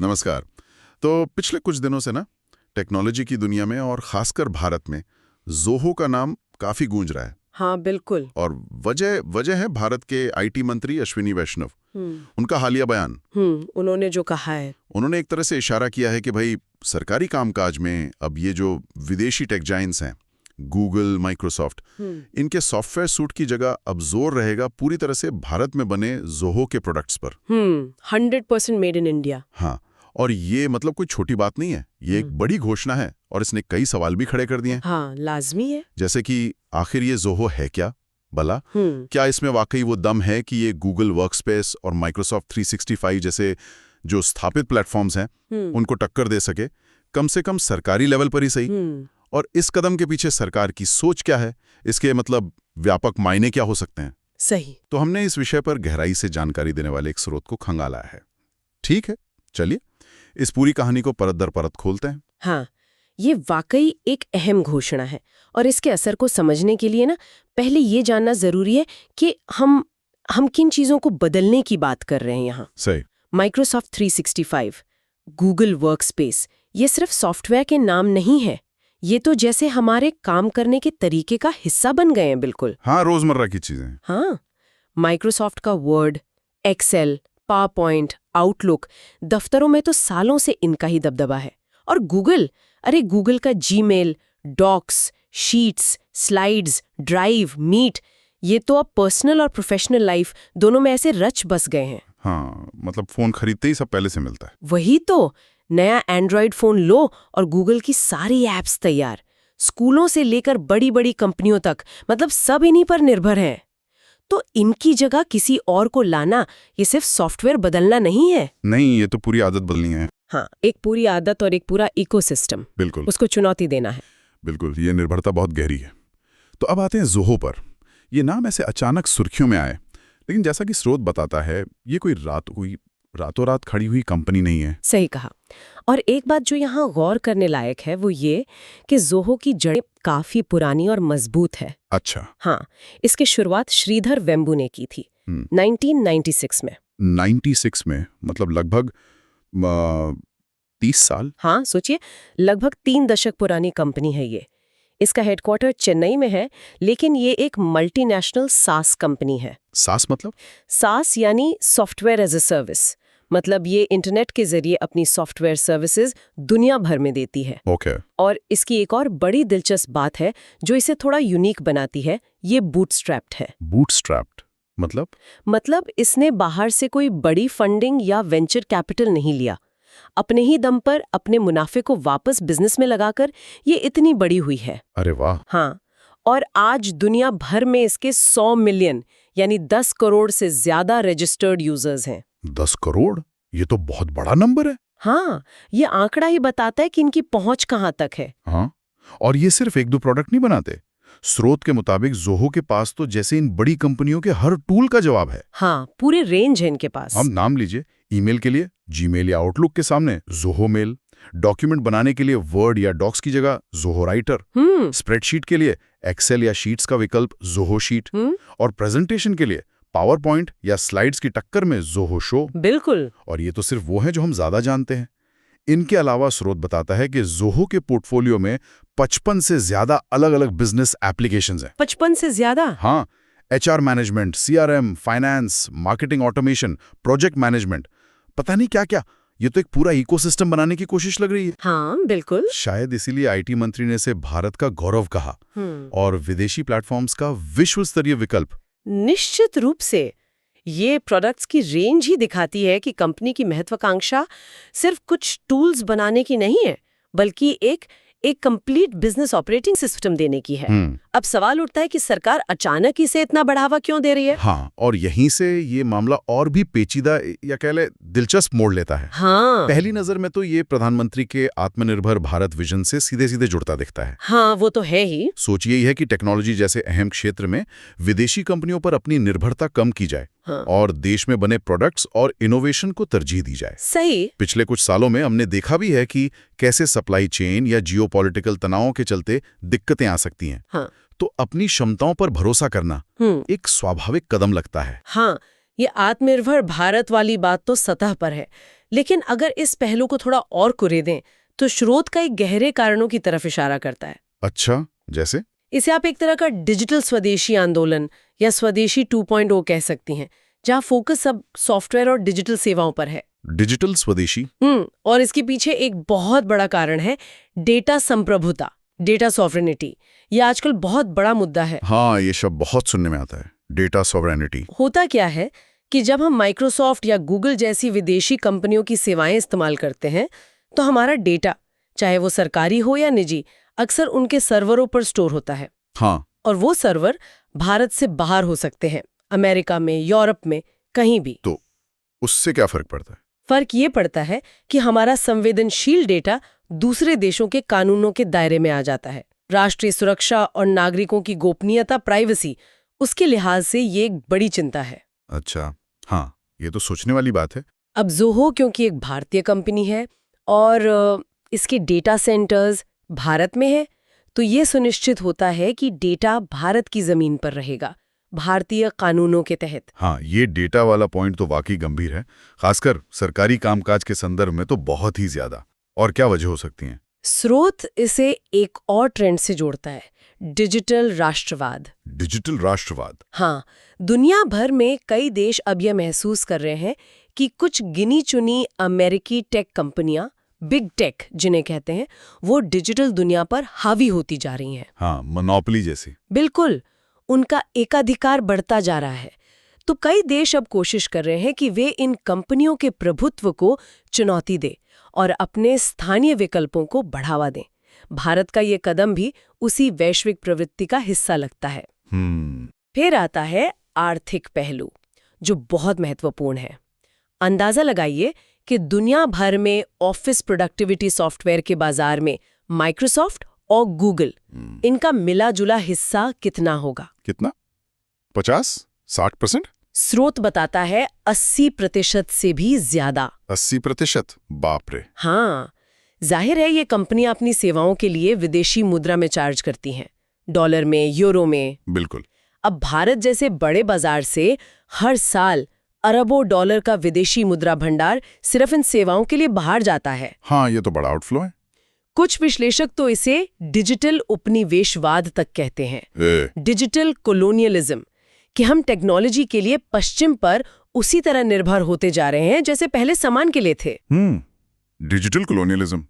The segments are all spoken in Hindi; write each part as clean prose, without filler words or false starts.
नमस्कार। तो पिछले कुछ दिनों से ना टेक्नोलॉजी की दुनिया में और खासकर भारत में ज़ोहो का नाम काफी गूंज रहा है। हाँ बिल्कुल। और वजह है भारत के आईटी मंत्री अश्विनी वैष्णव। उनका हालिया बयान। उन्होंने जो कहा है, उन्होंने एक तरह से इशारा किया है कि भाई सरकारी कामकाज में अब ये जो विदेशी टेक जायंट्स हैं, गूगल, माइक्रोसॉफ्ट, इनके सॉफ्टवेयर सूट की जगह अब जोर रहेगा पूरी तरह से भारत में बने ज़ोहो के प्रोडक्ट्स पर। 100% मेड इन इंडिया। हाँ, और ये मतलब कोई छोटी बात नहीं है, ये एक बड़ी घोषणा है और इसने कई सवाल भी खड़े कर दिए हैं। हाँ, लाजमी है। जैसे कि आखिर ये ज़ोहो है क्या भला? क्या इसमें वाकई वो दम है कि ये गूगल वर्कस्पेस और माइक्रोसॉफ्ट 365 जैसे जो स्थापित प्लेटफॉर्म्स हैं उनको टक्कर दे सके, कम से कम सरकारी लेवल पर ही सही? और इस कदम के पीछे सरकार की सोच क्या है, इसके मतलब व्यापक मायने क्या हो सकते हैं? सही। तो हमने इस विषय पर गहराई से जानकारी देने वाले एक स्रोत को खंगाला है। ठीक है, चलिए इस पूरी कहानी को परत दर परत खोलते हैं। हाँ, ये वाकई एक अहम घोषणा है और इसके असर को समझने के लिए ना पहले ये जानना जरूरी है कि हम किन चीजों को बदलने की बात कर रहे हैं यहाँ। सही। माइक्रोसॉफ्ट 365, गूगल वर्कस्पेस, ये सिर्फ सॉफ्टवेयर के नाम नहीं है, ये तो जैसे हमारे काम करने के तरीके का हिस्सा बन गए हैं। बिल्कुल। हाँ, रोजमर्रा की चीजें। हाँ, माइक्रोसॉफ्ट का वर्ड, एक्सेल, पावरपॉइंट, आउटलुक, दफ्तरों में तो सालों से इनका ही दबदबा है। और गूगल, अरे गूगल का Gmail, Docs, Sheets, Slides, Drive, Meet, ये तो अब पर्सनल और प्रोफेशनल लाइफ दोनों में ऐसे रच बस गए हैं। हाँ, मतलब फोन खरीदते ही सब पहले से मिलता है। वही तो, नया एंड्रॉयड फोन लो और गूगल की सारी ऐप्स तैयार। स्कूलों से लेकर बड़ी बड़ी कंपनियों तक, मतलब सब इन्हीं पर निर्भर हैं। तो इनकी जगह किसी और को लाना, ये सिर्फ सॉफ्टवेयर बदलना नहीं है। नहीं, ये तो पूरी आदत बदलनी है। हाँ, एक पूरी आदत और एक पूरा इकोसिस्टम, बिल्कुल, उसको चुनौती देना है। बिल्कुल, ये निर्भरता बहुत गहरी है। तो अब आते हैं ज़ोहो पर। ये नाम ऐसे अचानक सुर्खियों में आए, लेकिन जैसा कि स्रोत बताता है, ये कोई रातों रात खड़ी हुई कंपनी नहीं है। सही कहा। और एक बात जो यहाँ गौर करने लायक है वो ये कि ज़ोहो की जड़ें काफी पुरानी और मजबूत है। अच्छा। हाँ, इसकी शुरुआत श्रीधर वेम्बू ने की थी 1996 में। 96 में, मतलब लगभग 30 साल। हाँ, सोचिए, लगभग 3 दशक पुरानी कंपनी है ये। इसका हेडक्वार्टर चेन्नई में है, लेकिन ये एक मल्टीनेशनल सास कंपनी है। सास मतलब? सास यानी सॉफ्टवेयर एज अ सर्विस। मतलब ये इंटरनेट के जरिए अपनी सॉफ्टवेयर सर्विसेज दुनिया भर में देती है। ओके। और इसकी एक और बड़ी दिलचस्प बात है जो इसे थोड़ा यूनिक बनाती है, ये बूटस्ट्रैप्ड है। बूटस्ट्रैप्ड मतलब इसने बाहर से कोई बड़ी फंडिंग या वेंचर कैपिटल नहीं लिया। अपने ही दम पर अपने मुनाफे को वापस बिजनेस में लगाकर ये इतनी बड़ी हुई है। अरे वाह। हाँ, और आज दुनिया भर में इसके 100 मिलियन यानी 10 करोड़ से ज्यादा रजिस्टर्ड यूजर्स हैं। 10 करोड़? ये तो बहुत बड़ा नंबर है। हाँ, ये आंकड़ा ही बताता है कि इनकी पहुंच कहाँ तक है। हाँ, और ये सिर्फ एक दो प्रोडक्ट नहीं बनाते। स्रोत के मुताबिक ज़ोहो के पास तो जैसे इन बड़ी कंपनियों के हर टूल का जवाब है। हाँ, पूरे रेंज है इनके पास। हम नाम लीजिए, ईमेल के लिए जीमेल या आउटलुक के सामने ज़ोहो मेल, डॉक्यूमेंट बनाने के लिए वर्ड या डॉक्स की जगह ज़ोहो राइटर, स्प्रेडशीट के लिए एक्सेल या शीट्स का विकल्प ज़ोहो शीट, और प्रेजेंटेशन के लिए पावर पॉइंट या स्लाइड्स की टक्कर में ज़ोहो शो। बिल्कुल। और ये तो सिर्फ वो हैं जो हम ज्यादा जानते हैं। इनके अलावा स्रोत बताता है कि ज़ोहो के पोर्टफोलियो में 55 से ज्यादा अलग अलग बिजनेस एप्लीकेशंस हैं। 55 से ज्यादा? हाँ, HR management, CRM, finance, marketing automation, project management, पता नहीं क्या क्या। ये तो एक पूरा इकोसिस्टम बनाने की कोशिश लग रही है। हाँ बिल्कुल। शायद इसीलिए आईटी मंत्री ने इसे भारत का गौरव कहा और विदेशी प्लेटफॉर्म्स का विश्व स्तरीय विकल्प। निश्चित रूप से ये प्रोडक्ट्स की रेंज ही दिखाती है कि कंपनी की महत्वाकांक्षा सिर्फ कुछ टूल्स बनाने की नहीं है, बल्कि एक कंप्लीट बिजनेस ऑपरेटिंग सिस्टम देने की है। अब सवाल उठता है कि सरकार अचानक इसे इतना बढ़ावा क्यों दे रही है? हाँ, और यहीं से ये मामला और भी पेचीदा या कह ले दिलचस्प मोड़ लेता है। हाँ, पहली नजर में तो ये प्रधानमंत्री के आत्मनिर्भर भारत विजन से सीधे सीधे जुड़ता दिखता है। हाँ, वो तो है ही। सोच यही है कि टेक्नोलॉजी जैसे अहम क्षेत्र में विदेशी कंपनियों पर अपनी निर्भरता कम की जाए। हाँ। और देश में बने प्रोडक्ट्स और इनोवेशन को तरजीह दी जाए। सही। पिछले कुछ सालों में हमने देखा भी है कि कैसे सप्लाई चेन या जियोपॉलिटिकल तनावों के चलते दिक्कतें आ सकती हैं। हाँ। तो अपनी क्षमताओं पर भरोसा करना एक स्वाभाविक कदम लगता है। हाँ, ये आत्मनिर्भर भारत वाली बात तो सतह पर है, लेकिन अगर इस पहलू को थोड़ा और कुरेदें तो स्रोत कई गहरे कारणों की तरफ इशारा करता है। अच्छा, जैसे? इसे आप एक तरह का डिजिटल स्वदेशी आंदोलन या स्वदेशी 2.0 कह सकती हैं, जहां फोकस अब सॉफ्टवेयर और डिजिटल सेवाओं पर है। डिजिटल स्वदेशी? और इसके पीछे एक बहुत बड़ा कारण है डेटा संप्रभुता, डेटा सॉवरेनिटी। ये आजकल बहुत बड़ा मुद्दा है। हाँ, ये शब्द बहुत सुनने में आता है, डेटा सॉवरेनिटी। होता क्या है कि जब हम माइक्रोसॉफ्ट या गूगल जैसी विदेशी कंपनियों की सेवाएं इस्तेमाल करते हैं तो हमारा डेटा, चाहे वो सरकारी हो या निजी, अक्सर उनके सर्वरों पर स्टोर होता है। हाँ। और वो सर्वर भारत से बाहर हो सकते हैं, अमेरिका में, यूरोप में, कहीं भी। तो उससे क्या फर्क पड़ता है? फर्क ये पड़ता है कि हमारा संवेदनशील डेटा दूसरे देशों के कानूनों के दायरे में आ जाता है। राष्ट्रीय सुरक्षा और नागरिकों की गोपनीयता, प्राइवेसी, उसके लिहाज से ये एक बड़ी चिंता है। अच्छा, हाँ, ये तो सोचने वाली बात है। अब ज़ोहो क्योंकि एक भारतीय कंपनी है और इसके डेटा सेंटर्स भारत में है, तो ये सुनिश्चित होता है कि डेटा भारत की जमीन पर रहेगा, भारतीय कानूनों के तहत। हाँ, ये डेटा वाला पॉइंट तो वाकई गंभीर है, खासकर सरकारी कामकाज के संदर्भ में तो बहुत ही ज्यादा। और क्या वजह हो सकती हैं? स्रोत इसे एक और ट्रेंड से जोड़ता है, डिजिटल राष्ट्रवाद। डिजिटल राष्ट्रवाद? हाँ, दुनिया भर में कई देश अब यह महसूस कर रहे हैं कि कुछ गिनी चुनी अमेरिकी टेक कंपनियां, बिग टेक जिन्हें कहते हैं, वो डिजिटल दुनिया पर हावी होती जा रही हैं। हाँ, मोनोपोली जैसी। बिल्कुल, उनका एकाधिकार बढ़ता जा रहा है। तो कई देश अब कोशिश कर रहे हैं कि वे इन कंपनियों के प्रभुत्व को चुनौती दें और अपने स्थानीय विकल्पों को बढ़ावा दें। भारत का ये कदम भी उसी वैश्विक प्रवृत्ति का हिस्सा लगता है। फिर आता है आर्थिक पहलू, जो बहुत महत्वपूर्ण है। अंदाजा लगाइए कि दुनिया भर में ऑफिस प्रोडक्टिविटी सॉफ्टवेयर के बाजार में माइक्रोसॉफ्ट और गूगल, इनका मिला-जुला हिस्सा कितना होगा? कितना? 50-60%? स्रोत बताता है 80% से भी ज्यादा। 80%? बाप रे। हाँ, जाहिर है ये कंपनियां अपनी सेवाओं के लिए विदेशी मुद्रा में चार्ज करती हैं, डॉलर में, यूरो में। बिल्कुल। अब भारत जैसे बड़े बाजार से हर साल अरबों डॉलर का विदेशी मुद्रा भंडार सिर्फ इन सेवाओं के लिए बाहर जाता है। हाँ, ये तो बड़ा आउटफ्लो है। कुछ विश्लेषक तो इसे डिजिटल उपनिवेशवाद तक कहते हैं, डिजिटल कोलोनियलिज्म, कि हम टेक्नोलॉजी के लिए पश्चिम पर उसी तरह निर्भर होते जा रहे हैं जैसे पहले सामान के लिए थे। डिजिटल कोलोनियलिज्म,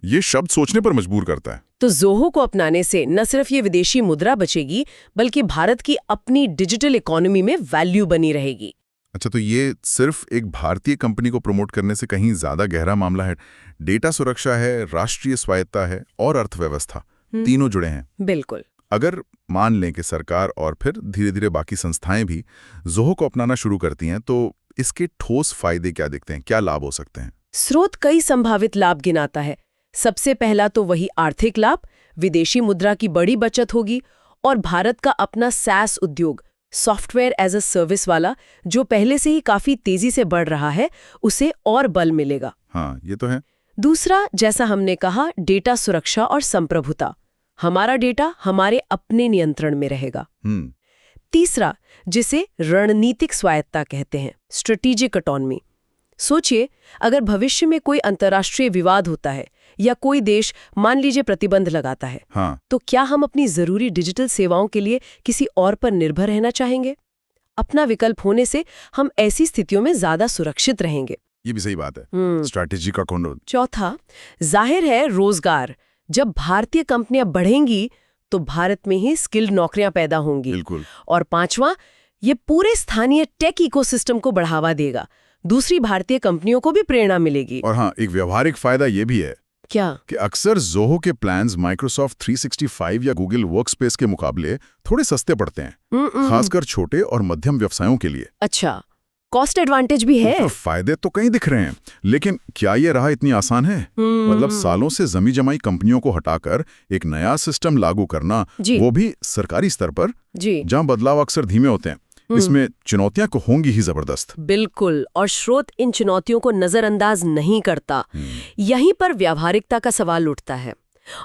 ये शब्द सोचने पर मजबूर करता है। तो ज़ोहो को अपनाने से न सिर्फ ये विदेशी मुद्रा बचेगी, बल्कि भारत की अपनी डिजिटल इकोनॉमी में वैल्यू बनी रहेगी। अच्छा, तो ये सिर्फ एक भारतीय कंपनी को प्रमोट करने से कहीं ज्यादा गहरा मामला है। डेटा सुरक्षा है, राष्ट्रीय स्वायत्ता है और अर्थव्यवस्था, तीनों जुड़े हैं। बिल्कुल। अगर मान लें कि सरकार और फिर धीरे धीरे बाकी संस्थाएं भी ज़ोहो को अपनाना शुरू करती हैं, तो इसके ठोस फायदे क्या दिखते हैं, क्या लाभ हो सकते हैं? स्रोत कई संभावित लाभ गिनाता है। सबसे पहला तो वही आर्थिक लाभ, विदेशी मुद्रा की बड़ी बचत होगी और भारत का अपना SaaS उद्योग, सॉफ्टवेयर एज अ सर्विस वाला, जो पहले से ही काफी तेजी से बढ़ रहा है, उसे और बल मिलेगा। हाँ, ये तो है। दूसरा, जैसा हमने कहा, डेटा सुरक्षा और संप्रभुता, हमारा डेटा हमारे अपने नियंत्रण में रहेगा। तीसरा, जिसे रणनीतिक स्वायत्ता कहते हैं, स्ट्रेटेजिक ऑटोनॉमी। सोचिए, अगर भविष्य में कोई अंतर्राष्ट्रीय विवाद होता है या कोई देश मान लीजिए प्रतिबंध लगाता है, तो क्या हम अपनी जरूरी डिजिटल सेवाओं के लिए किसी और पर निर्भर रहना चाहेंगे? अपना विकल्प होने से हम ऐसी स्थितियों में ज्यादा सुरक्षित रहेंगे। ये भी सही बात है। स्ट्रैटेजी का कौन? चौथा, जाहिर है रोजगार। जब भारतीय कंपनियां बढ़ेंगी तो भारत में ही स्किल्ड नौकरियां पैदा होंगी। बिल्कुल। और पांचवा, ये पूरे स्थानीय टेक इकोसिस्टम को बढ़ावा देगा, दूसरी भारतीय कंपनियों को भी प्रेरणा मिलेगी। और हाँ, एक व्यवहारिक फायदा ये भी है। क्या? कि अक्सर ज़ोहो के प्लान्स माइक्रोसॉफ्ट 365 या गूगल वर्कस्पेस के मुकाबले थोड़े सस्ते पड़ते हैं, खासकर छोटे और मध्यम व्यवसायों के लिए। अच्छा, कॉस्ट एडवांटेज भी है। तो फायदे तो कहीं दिख रहे हैं, लेकिन क्या ये राह इतनी आसान है? मतलब सालों से जमी जमाई कंपनियों को हटाकर एक नया सिस्टम लागू करना, वो भी सरकारी स्तर पर, जहां बदलाव अक्सर धीमे होते हैं, इसमें चुनौतियां को होंगी ही जबरदस्त। बिल्कुल, और स्रोत इन चुनौतियों को नजरअंदाज नहीं करता। यहीं पर व्यावहारिकता का सवाल उठता है,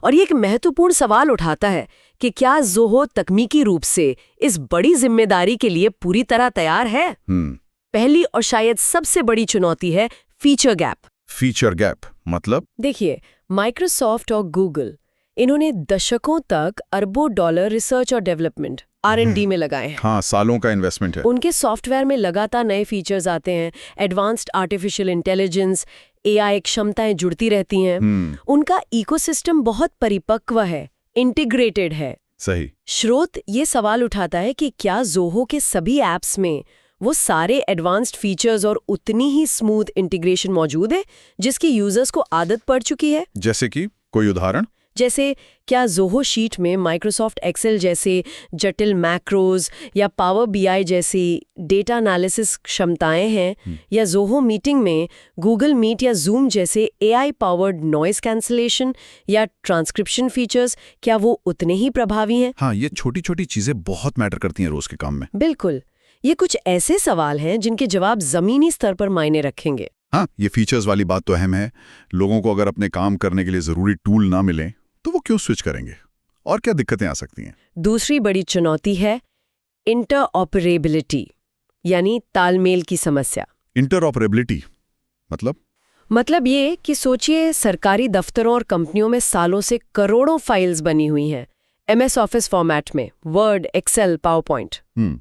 और ये एक महत्वपूर्ण सवाल उठाता है कि क्या ज़ोहो तकनीकी रूप से इस बड़ी जिम्मेदारी के लिए पूरी तरह तैयार है? पहली और शायद सबसे बड़ी चुनौती है फीचर गैप। फीचर गैप मतलब? देखिए, माइक्रोसॉफ्ट और गूगल इन्होंने दशकों तक अरबों डॉलर रिसर्च और डेवलपमेंट R&D में लगाए हैं। हाँ, सालों का इन्वेस्टमेंट है। उनके सॉफ्टवेयर में लगातार नए फीचर्स आते हैं, एडवांस्ड आर्टिफिशियल इंटेलिजेंस, AI क्षमताएं जुड़ती रहती हैं। उनका इकोसिस्टम बहुत परिपक्व है, इंटीग्रेटेड है। सही। स्रोत ये सवाल उठाता है कि क्या ज़ोहो के सभी ऐप्स में वो सारे एडवांस्ड फीचर्स और उतनी ही स्मूथ इंटीग्रेशन मौजूद है जिसकी यूजर्स को आदत पड़ चुकी है? जैसे कि कोई उदाहरण? जैसे क्या ज़ोहो शीट में माइक्रोसॉफ्ट एक्सेल जैसे जटिल मैक्रोज या पावर BI जैसी डेटा एनालिसिस क्षमताएं हैं, या ज़ोहो मीटिंग में गूगल मीट या जूम जैसे AI पावर्ड नॉइस कैंसलेशन या ट्रांसक्रिप्शन फीचर्स, क्या वो उतने ही प्रभावी हैं? हाँ, ये छोटी छोटी चीजें बहुत मैटर करती हैं रोज के काम में। बिल्कुल, ये कुछ ऐसे सवाल हैं जिनके जवाब जमीनी स्तर पर मायने रखेंगे। हाँ, ये फीचर्स वाली बात तो अहम है। लोगों को अगर अपने काम करने के लिए जरूरी टूल ना मिले तो वो क्यों स्विच करेंगे, और क्या दिक्कतें आ सकती हैं? दूसरी बड़ी चुनौती है इंटरऑपरेबिलिटी, यानी तालमेल की समस्या। इंटरऑपरेबिलिटी मतलब ये कि सोचिए, सरकारी दफ्तरों और कंपनियों में सालों से करोड़ों फाइल्स बनी हुई हैं, MS ऑफिस फॉर्मेट में, वर्ड, एक्सेल, पावरपॉइंट।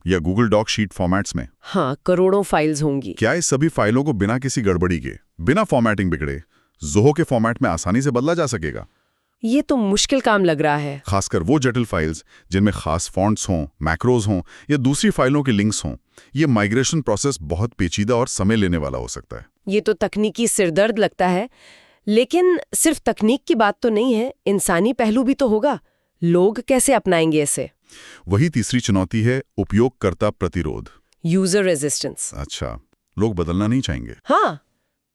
या गूगल डॉक शीट फॉर्मेट्स में। हाँ, करोड़ों फाइल्स होंगी। क्या इस सभी फाइलों को बिना किसी गड़बड़ी के, बिना फॉर्मेटिंग बिगड़े, ज़ोहो के फॉर्मेट में आसानी से बदला जा सकेगा? ये तो मुश्किल काम लग रहा है। खासकर वो जटिल फाइल्स जिनमें खास फॉन्ट्स हों, मैक्रोज हों या दूसरी फाइलों के लिंक्स हों। ये माइग्रेशन प्रोसेस बहुत पेचीदा और समय लेने वाला हो सकता है। ये तो तकनीकी सिरदर्द लगता है, लेकिन सिर्फ तकनीक की बात तो नहीं है, इंसानी पहलू भी तो होगा। लोग कैसे अपनाएंगे इसे? वही तीसरी चुनौती है, उपयोगकर्ता प्रतिरोध, यूजर रेजिस्टेंस। अच्छा, लोग बदलना नहीं चाहेंगे। हाँ,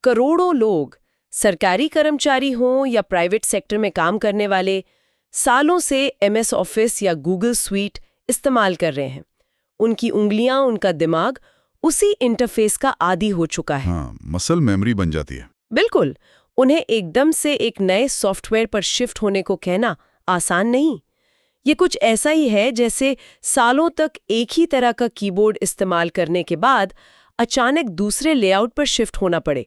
करोड़ों लोग, सरकारी कर्मचारी हों या प्राइवेट सेक्टर में काम करने वाले, सालों से MS ऑफिस या गूगल स्वीट इस्तेमाल कर रहे हैं। उनकी उंगलियां, उनका दिमाग उसी इंटरफेस का आदी हो चुका है। हाँ, मसल मेमोरी बन जाती है। बिल्कुल, उन्हें एकदम से एक नए सॉफ्टवेयर पर शिफ्ट होने को कहना आसान नहीं। ये कुछ ऐसा ही है जैसे सालों तक एक ही तरह का कीबोर्ड इस्तेमाल करने के बाद अचानक दूसरे लेआउट पर शिफ्ट होना पड़े।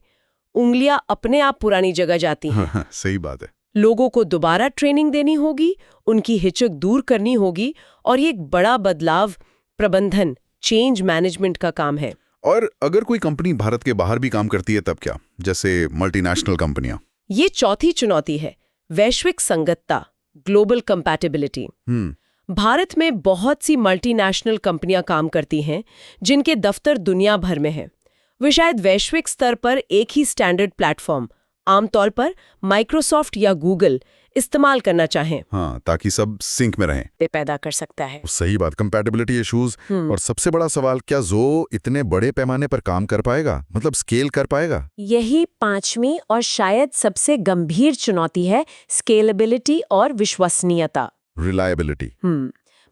उंगलियां अपने आप पुरानी जगह जाती हैं। हाँ, सही बात है। लोगों को दोबारा ट्रेनिंग देनी होगी, उनकी हिचक दूर करनी होगी, और ये एक बड़ा बदलाव प्रबंधन, चेंज मैनेजमेंट का काम है। और अगर कोई कंपनी भारत के बाहर भी काम करती है तब क्या, जैसे मल्टीनेशनल कंपनियां? ये चौथी चुनौती है, वैश्विक संगतता, ग्लोबल कंपैटिबिलिटी। भारत में बहुत सी मल्टीनेशनल कंपनियां काम करती हैं जिनके दफ्तर दुनिया भर में हैं। वे शायद वैश्विक स्तर पर एक ही स्टैंडर्ड प्लेटफॉर्म, आमतौर पर माइक्रोसॉफ्ट या गूगल, इस्तेमाल करना चाहें। हाँ, ताकि सब सिंक में रहें। ये पैदा कर सकता है। सही बात, कंपैटिबिलिटी इश्यूज। और सबसे बड़ा सवाल, क्या ज़ो इतने बड़े पैमाने पर काम कर पाएगा, मतलब स्केल कर पाएगा? यही पांचवी और शायद सबसे गंभीर चुनौती है, स्केलेबिलिटी और विश्वसनीयता, रिलायबिलिटी।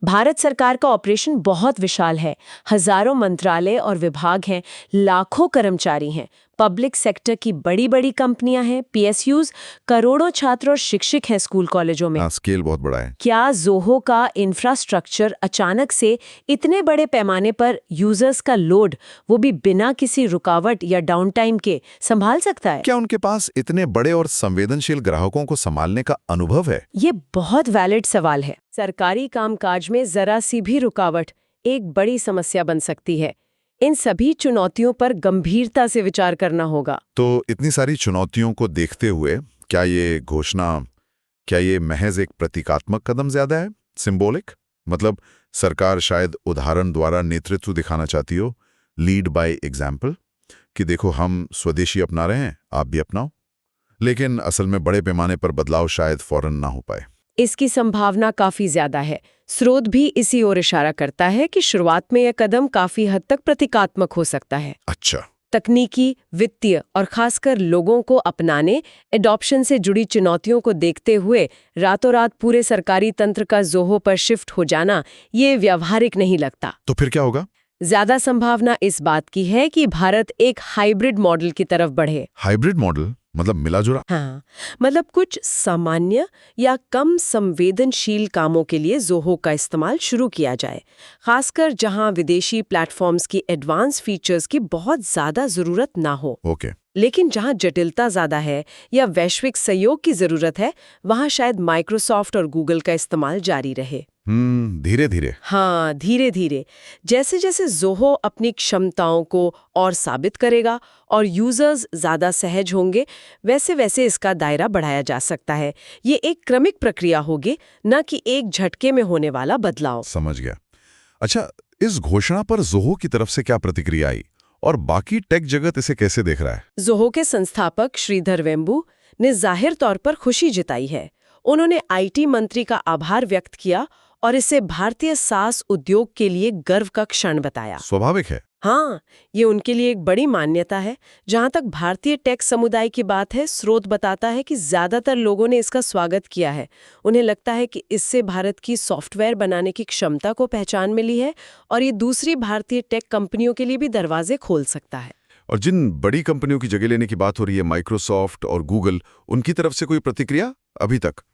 भारत सरकार का ऑपरेशन बहुत विशाल है, हजारों मंत्रालय और विभाग हैं, लाखों कर्मचारी हैं, पब्लिक सेक्टर की बड़ी बड़ी कंपनियां हैं, PSUs, करोड़ों छात्र और शिक्षक हैं स्कूल कॉलेजों में। स्केल बहुत बड़ा है। क्या ज़ोहो का इंफ्रास्ट्रक्चर अचानक से इतने बड़े पैमाने पर यूजर्स का लोड, वो भी बिना किसी रुकावट या डाउन टाइम के, संभाल सकता है? क्या उनके पास इतने बड़े और संवेदनशील ग्राहकों को संभालने का अनुभव है? ये बहुत वैलिड सवाल है। सरकारी कामकाज में जरा सी भी रुकावट एक बड़ी समस्या बन सकती है। इन सभी चुनौतियों पर गंभीरता से विचार करना होगा। तो इतनी सारी चुनौतियों को देखते हुए क्या ये महज एक प्रतीकात्मक कदम ज्यादा है, सिंबॉलिक? मतलब सरकार शायद उदाहरण द्वारा नेतृत्व दिखाना चाहती हो, लीड बाय एग्जाम्पल, कि देखो हम स्वदेशी अपना रहे हैं, आप भी अपनाओ। लेकिन असल में बड़े पैमाने पर बदलाव शायद फौरन ना हो पाए। इसकी संभावना काफी ज्यादा है। स्रोत भी इसी ओर इशारा करता है कि शुरुआत में यह कदम काफी हद तक प्रतीकात्मक हो सकता है। अच्छा। तकनीकी, वित्तीय और खासकर लोगों को अपनाने, एडॉप्शन से जुड़ी चुनौतियों को देखते हुए रातों रात पूरे सरकारी तंत्र का ज़ोहो पर शिफ्ट हो जाना, ये व्यावहारिक नहीं लगता। तो फिर क्या होगा? ज्यादा संभावना इस बात की है कि भारत एक हाइब्रिड मॉडल की तरफ बढ़े। हाइब्रिड मॉडल मतलब मिला जुला? हाँ, मतलब कुछ सामान्य या कम संवेदनशील कामों के लिए ज़ोहो का इस्तेमाल शुरू किया जाए, खासकर जहां विदेशी प्लेटफॉर्म्स की एडवांस फीचर्स की बहुत ज्यादा जरूरत ना हो। ओके। लेकिन जहां जटिलता ज्यादा है या वैश्विक सहयोग की जरूरत है, वहां शायद माइक्रोसॉफ्ट और गूगल का इस्तेमाल जारी रहे। धीरे धीरे। हाँ, धीरे धीरे। जैसे जैसे ज़ोहो अपनी क्षमताओं को और साबित करेगा और यूजर्स ज्यादा सहज होंगे, वैसे वैसे इसका दायरा बढ़ाया जा सकता है। ये एक क्रमिक प्रक्रिया होगी, न कि एक झटके में होने वाला बदलाव। समझ गया। अच्छा, इस घोषणा पर ज़ोहो की तरफ से क्या प्रतिक्रिया आई और बाकी टेक जगत इसे कैसे देख रहा है? ज़ोहो के संस्थापक श्रीधर वेम्बू ने जाहिर तौर पर खुशी जताई है। उन्होंने आईटी मंत्री का आभार व्यक्त किया और इसे भारतीय SaaS उद्योग के लिए गर्व का क्षण बताया। स्वाभाविक है। हाँ, ये उनके लिए एक बड़ी मान्यता है। जहां तक भारतीय टेक समुदाय की बात है, स्रोत बताता है कि ज्यादातर लोगों ने इसका स्वागत किया है। उन्हें लगता है कि इससे भारत की सॉफ्टवेयर बनाने की क्षमता को पहचान मिली है और ये दूसरी भारतीय टेक कंपनियों के लिए भी दरवाजे खोल सकता है। और जिन बड़ी कंपनियों की जगह लेने की बात हो रही है, माइक्रोसॉफ्ट और गूगल, उनकी तरफ से कोई प्रतिक्रिया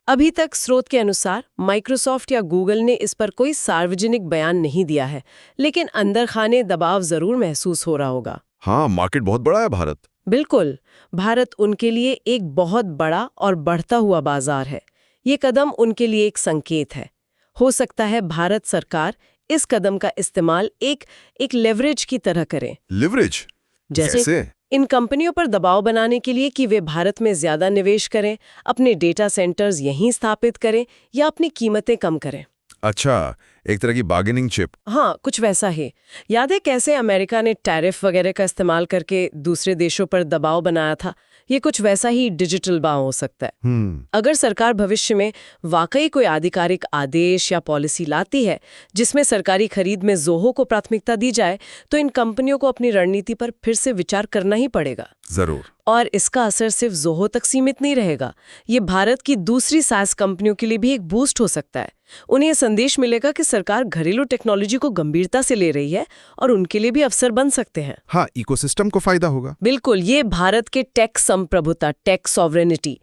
अभी तक स्रोत के अनुसार माइक्रोसॉफ्ट या गूगल ने इस पर कोई सार्वजनिक बयान नहीं दिया है, लेकिन अंदर खाने दबाव जरूर महसूस हो रहा होगा। हाँ, मार्केट बहुत बड़ा है भारत। बिल्कुल, भारत उनके लिए एक बहुत बड़ा और बढ़ता हुआ बाजार है। ये कदम उनके लिए एक संकेत है। हो सकता है भारत सरकार इस कदम का इस्तेमाल एक लेवरेज की तरह करे। लेवरेज? जैसे इन कंपनियों पर दबाव बनाने के लिए कि वे भारत में ज्यादा निवेश करें, अपने डेटा सेंटर्स यहीं स्थापित करें या अपनी कीमतें कम करें। अच्छा, एक तरह की बार्गेनिंग चिप। हाँ, कुछ वैसा ही। याद है कैसे अमेरिका ने टैरिफ वगैरह का इस्तेमाल करके दूसरे देशों पर दबाव बनाया था? ये कुछ वैसा ही डिजिटल बाव हो सकता है। अगर सरकार भविष्य में वाकई कोई आधिकारिक आदेश या पॉलिसी लाती है जिसमें सरकारी खरीद में ज़ोहो को प्राथमिकता दी जाए, तो इन कंपनियों को अपनी रणनीति पर फिर से विचार करना ही पड़ेगा। जरूर। और इसका असर सिर्फ ज़ोहो तक सीमित नहीं रहेगा। ये भारत की दूसरी SaaS कंपनियों के लिए भी एक बूस्ट हो सकता है। उन्हें यह संदेश मिलेगा कि सरकार घरेलू टेक्नोलॉजी को गंभीरता से ले रही है और उनके लिए भी अवसर बन सकते हैं। हाँ, इकोसिस्टम को फायदा होगा। बिल्कुल, ये भारत के टेक संप्रभुता, टेक सॉवरेनिटी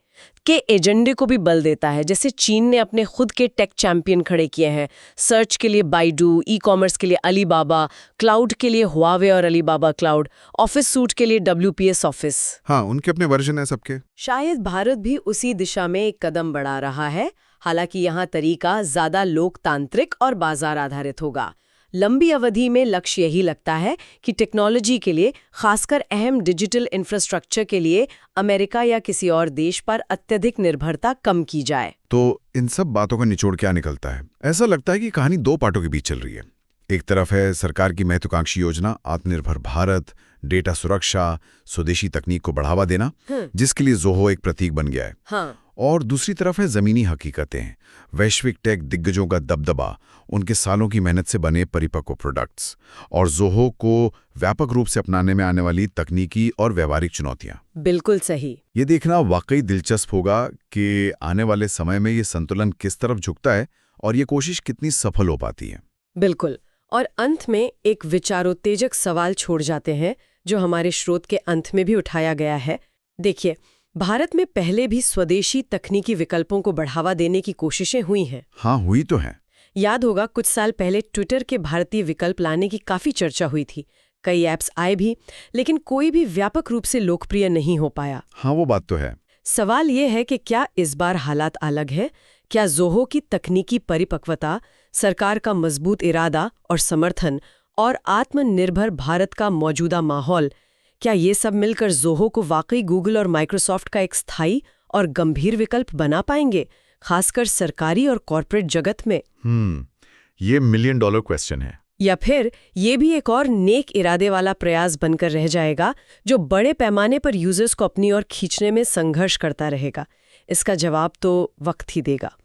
के एजेंडे को भी बल देता है। जैसे चीन ने अपने खुद के टेक चैंपियन खड़े किए हैं, सर्च के लिए बाइडू, ई-कॉमर्स के लिए अलीबाबा, क्लाउड के लिए हुआवे और अलीबाबा क्लाउड, ऑफिस सूट के लिए WPS ऑफिस। हाँ, उनके अपने वर्जन है सबके। शायद भारत भी उसी दिशा में एक कदम बढ़ा रहा है, हालांकि यहाँ तरीका ज्यादा लोकतांत्रिक और बाजार आधारित होगा। लंबी अवधि में लक्ष्य यही लगता है कि टेक्नोलॉजी के लिए, खासकर अहम डिजिटल इंफ्रास्ट्रक्चर के लिए, अमेरिका या किसी और देश पर अत्यधिक निर्भरता कम की जाए। तो इन सब बातों का निचोड़ क्या निकलता है? ऐसा लगता है कि कहानी दो पार्टों के बीच चल रही है। एक तरफ है सरकार की महत्वाकांक्षी योजना आत्मनिर्भर भारत, डेटा सुरक्षा, स्वदेशी तकनीक को बढ़ावा देना, जिसके लिए ज़ोहो एक प्रतीक बन गया है। हाँ। और दूसरी तरफ है जमीनी हकीकतें, वैश्विक टेक दिग्गजों का दबदबा, उनके सालों की मेहनत से बने परिपक्व प्रोडक्ट्स, और ज़ोहो को व्यापक रूप से अपनाने में आने वाली तकनीकी और व्यवहारिक चुनौतियां। बिल्कुल सही। ये देखना वाकई दिलचस्प होगा कि आने वाले समय में ये संतुलन किस तरफ झुकता है और ये कोशिश कितनी सफल हो पाती है। बिल्कुल। और अंत में एक विचारोत्तेजक सवाल छोड़ जाते हैं जो हमारे स्रोत के अंत में भी उठाया गया है। देखिए, भारत में पहले भी स्वदेशी तकनीकी विकल्पों को बढ़ावा देने की कोशिशें हुई हैं। हाँ, हुई तो है। याद होगा कुछ साल पहले ट्विटर के भारतीय विकल्प लाने की काफी चर्चा हुई थी। कई ऐप्स आए भी, लेकिन कोई भी व्यापक रूप से लोकप्रिय नहीं हो पाया। हाँ, वो बात तो है। सवाल ये है कि क्या इस बार हालात अलग है? क्या ज़ोहो की तकनीकी परिपक्वता, सरकार का मजबूत इरादा और समर्थन और आत्मनिर्भर भारत का मौजूदा माहौल, क्या ये सब मिलकर ज़ोहो को वाकई गूगल और माइक्रोसॉफ्ट का एक स्थायी और गंभीर विकल्प बना पाएंगे, खासकर सरकारी और कॉर्पोरेट जगत में? ये $1 मिलियन क्वेश्चन है। या फिर ये भी एक और नेक इरादे वाला प्रयास बनकर रह जाएगा जो बड़े पैमाने पर यूजर्स को अपनी ओर खींचने में संघर्ष करता रहेगा? इसका जवाब तो वक्त ही देगा।